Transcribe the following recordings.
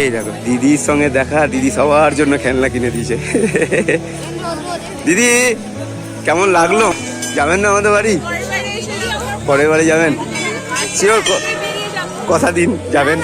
এই দেখো দিদির সঙ্গে দেখা, দিদি সবার জন্য খেলনা কিনে দিয়েছে। দিদি কেমন লাগলো? যাবেন না আমাদের বাড়ি? পরের বাড়ি যাবেন? শিওর কথা দিন যাবেন?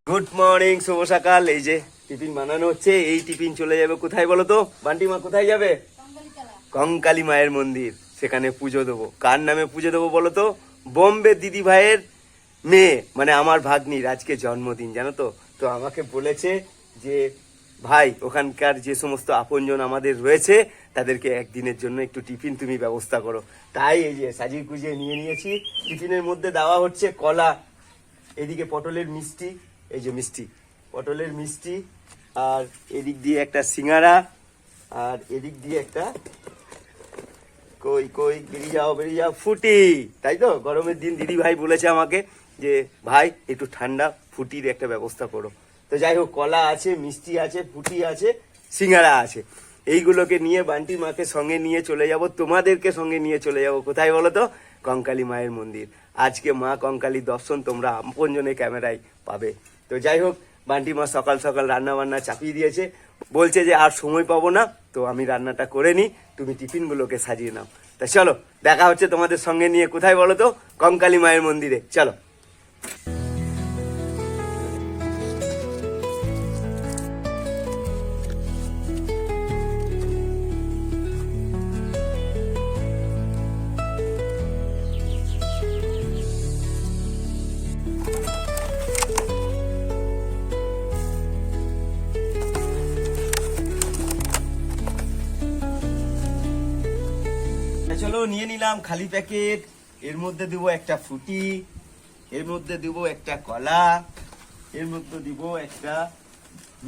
গুড মর্নিং, শুভ সকাল। এই যে টিফিন বানানো হচ্ছে। এই টিফিন চলে যাবে কোথায় বলো তো? বান্টি মা কোথায় যাবে? কঙ্কালী মায়ের মন্দির, সেখানে পুজো দেবো। কার নামে পুজো দেবো বলো তো? বোম্বে দিদি ভাইয়ের মেয়ে, মানে আমার ভাগ্নির আজকে জন্মদিন, জানো তো? তো আমাকে বলেছে যে ভাই, ওখানকার যে সমস্ত আপনজন আমাদের রয়েছে তাদেরকে একদিনের জন্য একটু টিফিন তুমি ব্যবস্থা করো। তাই এই যে সাজিয়ে গুজিয়ে নিয়ে নিয়েছি। টিফিনের মধ্যে দেওয়া হচ্ছে কলা, এদিকে পটলের মিষ্টি, এই যে মিষ্টি, পটলের মিষ্টি, আর এদিক দিয়ে একটা সিঙ্গারা, আর এদিক দিয়ে একটা কই কই বেরিয়ে যাও ফুটি। তাই তো, গরমের দিন দিদি ভাই বলেছে আমাকে যে ভাই একটু ঠান্ডা ফুটির একটা ব্যবস্থা করো। তো যাই হোক, কলা আছে, মিষ্টি আছে, ফুটি আছে, সিঙ্গারা আছে। এইগুলোকে নিয়ে বান্টি মাকে সঙ্গে নিয়ে চলে যাব, তোমাদেরকে সঙ্গে নিয়ে চলে যাব কোথায় বলো তো? কঙ্কালী মায়ের মন্দির। আজকে মা কঙ্কালীর দর্শন তোমরা আপনজনের ক্যামেরায় পাবে। তো যাই হোক, বান্টি মা সকাল সকাল রান্না বান্না চাপিয়ে দিয়েছে, বলছে যে আর সময় পাবো না, তো আমি রান্নাটা করে নিই, তুমি টিফিনগুলোকে সাজিয়ে নাও। তা চলো, দেখা হচ্ছে তোমাদের সঙ্গে নিয়ে কোথায় বলো তো? কঙ্কালী মায়ের মন্দিরে চলো। চলো, নিয়ে নিলাম খালি প্যাকেট। এর মধ্যে দিব একটা ফুটি, এর মধ্যে দিব একটা কলা, এর মধ্যে দিব একটা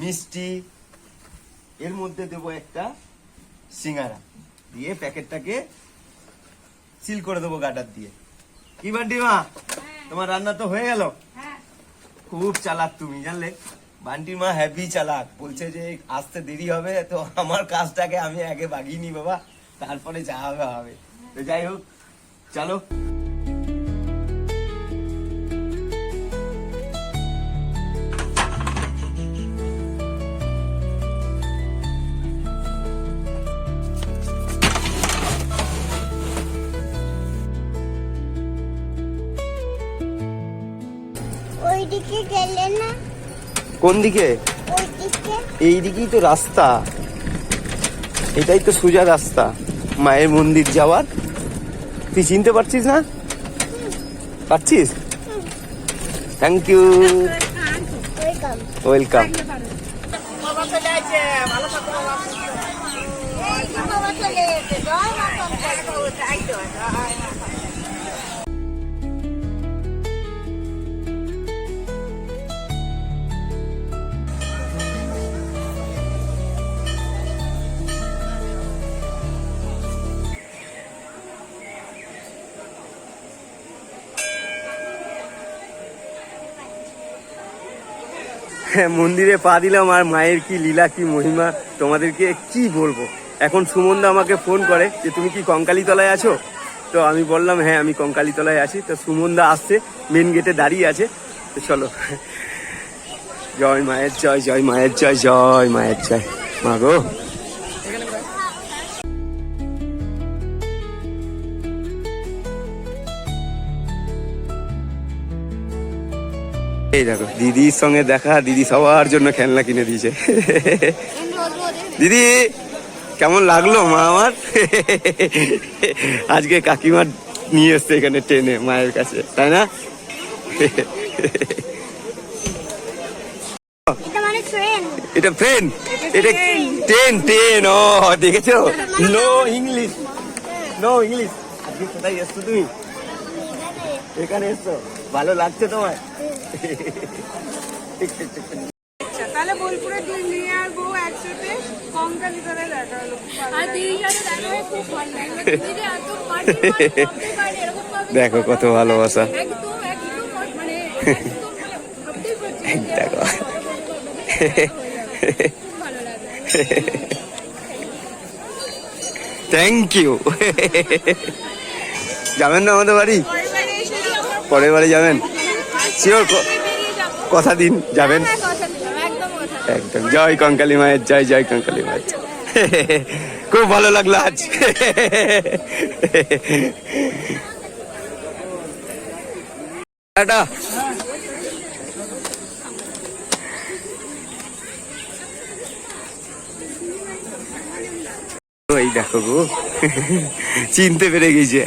মিষ্টি, এর মধ্যে দেব একটা সিঙ্গারা, দিয়ে প্যাকেটটাকে সিল করে দেবো গার্ডার দিয়ে। কি বান্টি মা, তোমার রান্না তো হয়ে গেল? খুব চালাক তুমি, জানলে? বান্টি মা হ্যাপি চালাক, বলছে যে আসতে দেরি হবে, তো আমার কাজটাকে আমি আগে বাগিয়ে নি বাবা, তারপরে যা হবে হবে। তো যাই হোক, চলো। ওইদিকে গেলে না? কোন দিকে? এই দিকেই তো রাস্তা, এটাই তো সোজা রাস্তা মায়ের মন্দির যাওয়ার। তুই চিনতে পারছিস না? পারছিস? Thank you, welcome. মন্দিরে পা দিলাম, আর মায়ের কি লীলা, কি মহিমা, তোমাদেরকে কি বলবো। এখন সুমনদা আমাকে ফোন করে যে তুমি কি কঙ্কালীতলায় আছো? তো আমি বললাম হ্যাঁ, আমি কঙ্কালীতলায় আছি। তো সুমনদা আসছে, মেন গেটে দাঁড়িয়ে আছে। তো চলো, জয় মায়ের জয়, জয় মায়ের জয়, জয় মায়ের জয়। মা গো, এই দেখো দিদির সঙ্গে দেখা, দিদি সবার জন্য খেলনা কিনে দিয়েছে। দিদি কেমন লাগলো মা আমার? আজকে কাকিমা নিয়ে এসছে এখানে ট্রেনে মায়ের কাছে, তাই না? এটা ফ্রেন্ড, এটা ট্রেন, ট্রেন। ও দেখেছো? No English, no English. আজকে কোথায় এসছো তুমি? এখানে এসছো, ভালো লাগছে তোমার? আচ্ছা, তাহলে বোলপুরের দুই মেয়ে আর বউ একসাথে কঙ্কালী তলায় দেখা হলো। খুব ভালো আর লাগলো। দিদির সাথে দেখা হয়ে খুব ভালো লাগলো। দিদি এত funny মানুষ, ভাবতেই পারিনি এরকম ভাবে দেখো কত ভালোবাসা। একদম মানে একদম ভাবতেই পারছি না যে দেখো। এরকম কথা বলবো আপনাদের সাথে দেখা হয়ে যাবে। খুব ভালো লাগলো। Thank you. যাবেন না আমাদের বাড়ি? পরিবারে এসে আমরা পরের বাড়ি যাবেন? শিওর বেরিয়ে যাবো। কথা দিন যাবেন। হ্যাঁ, কথা দিলাম, একদম কথা দিলাম। একদম জয় কঙ্কালী মায়ের জয়, জয় কঙ্কালী মায়ের জয়। খুব ভালো লাগলো আজ। টাটা। এই দেখো গো, চিনতে পেরে গেছে।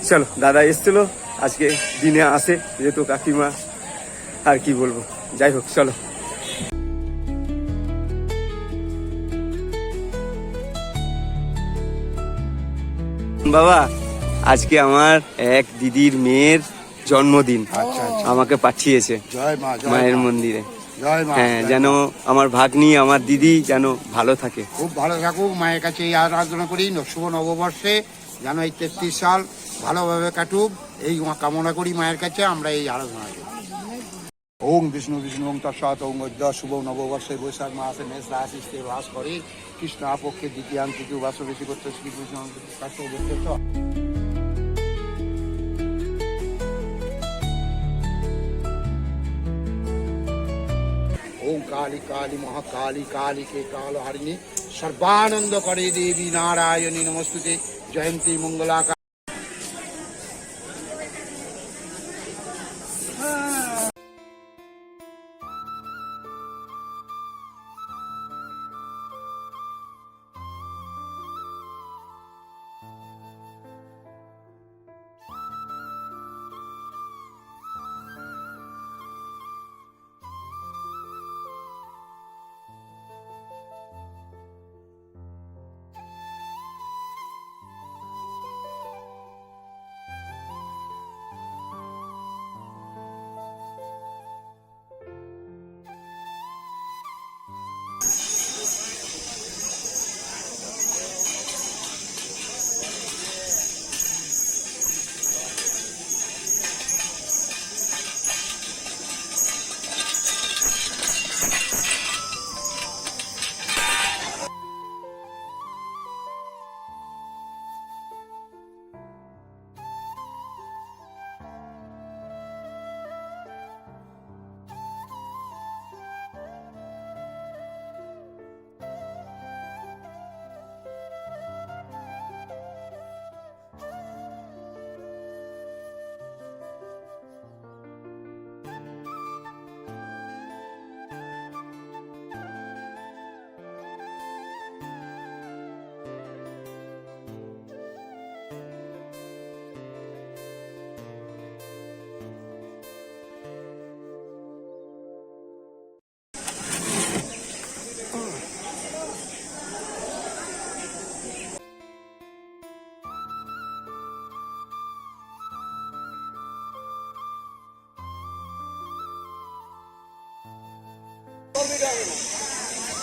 চলো, দাদা এসছিল আজকে দিনে আসে যেহেতু কাকিমা, আর কি বলবো, যাই হোক চলো। বাবা, আজকে আমার এক দিদির মেয়ের জন্মদিন, আমাকে পাঠিয়েছে জয় মা, জয় মায়ের মা, মন্দিরে। জয় মা। হ্যাঁ, জয় যেন মা। আমার ভাগ্নি, আমার দিদি যেন ভালো থাকে। খুব ভালো থাকুক, মায়ের কাছে এই আরাধনা করি শুভ নববর্ষে যেন এই 33 সাল ভালোভাবে কাটুক, এই কামনা করি মায়ের কাছে। আমরা এই আরাধনা করি। ওং বিষ্ণু বিষ্ণু ওং তৎসৎ ওং অদ্য শুভ নববর্ষে বৈশাখ মাসে মেষ রাশিতে বাস করে কৃষ্ণ পক্ষে দ্বিতীয়াং তৃতীয় বাস বেশি করতে শ্রীকৃষ্ণ কাছে দেখতে তো। ओम काली काली महाकाली काली के काल हरिणी सर्वानंद करे देवी नारायणी नमस्तुते जयंती मंगला का।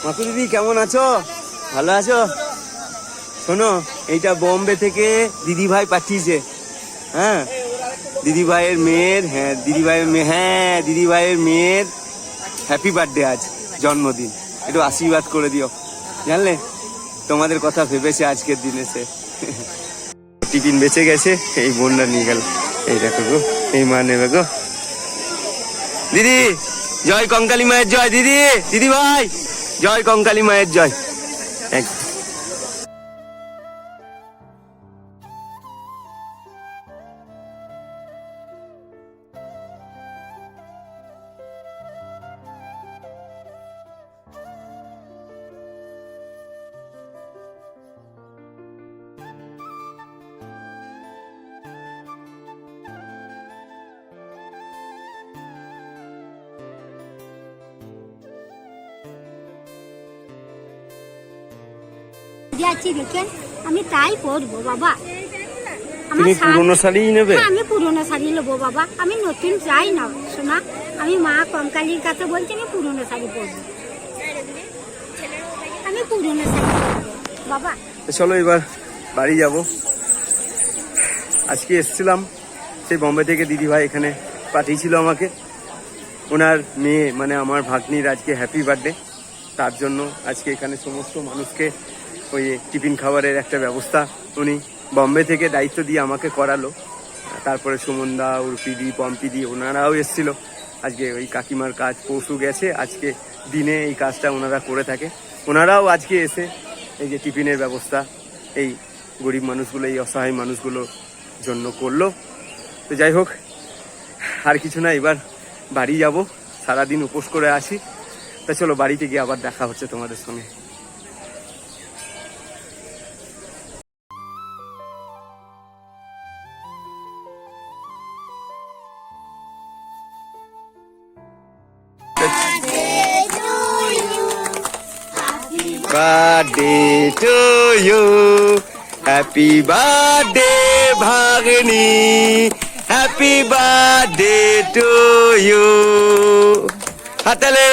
মাকু দিদি কেমন আছো? ভালো আছো? শোনো, এইটা বোম্বে থেকে দিদি ভাই পাঠিয়েছে। হ্যাঁ, দিদি ভাইয়ের মেয়ের, হ্যাঁ দিদি ভাইয়ের মেয়ে, হ্যাঁ দিদি ভাইয়ের মেয়ের হ্যাপি বার্থডে আজ, জন্মদিন। একটু আশীর্বাদ করে দিও, জানলে তোমাদের কথা ভেবেছে আজকের দিনে সে। টিফিন বেঁচে গেছে, এই বোনটা নিয়ে গেল। এই দেখো গো, এই মা নেবে গো। দিদি জয় কঙ্কালী মায়ের জয়। দিদি, দিদি ভাই জয় কঙ্কালী মায়ের জয়। সেজে আছি দেখেন, আমি তাই পরবো বাবা। আমার তুমি শাড়ি- পুরনো শাড়িই নেবে? হ্যাঁ, আমি পুরনো শাড়ি নেবো বাবা, আমি নতুন চাই না শোনা। আমি মা কঙ্কালীর কাছে বলছি আমি পুরনো শাড়ি পরবো, আমি পুরনো শাড়ি পরবো বাবা। তো চলো এবার বাড়ি যাব। আজকে এসেছিলাম সেই বম্বে থেকে, দিদিভাই এখানে পাঠিয়েছিল আমাকে। ওনার মেয়ে মানে আমার ভাগ্নির আজকে হ্যাপি বার্থডে, তার জন্য আজকে এখানে সমস্ত মানুষকে ওই টিফিন খাবারের একটা ব্যবস্থা উনি বম্বে থেকে দায়িত্ব দিয়ে আমাকে করালো। তারপরে সুমনদা, উর্পিদি, পম্পিদি ওনারাও এসেছিল। আজকে ওই কাকিমার কাজ পরশু গেছে, আজকে দিনে এই কাজটা ওনারা করে থাকে। ওনারাও আজকে এসে এই যে টিফিনের ব্যবস্থা এই গরিব মানুষগুলো, এই অসহায় মানুষগুলোর জন্য করলো। তো যাই হোক, আর কিছু না, এবার বাড়ি যাব, সারাদিন উপোস করে আসি। তা চলো বাড়িতে গিয়ে আবার দেখা হচ্ছে তোমাদের সঙ্গে। Birthday to you, happy birthday ভাগ্নি, happy birthday to you, হাতালে।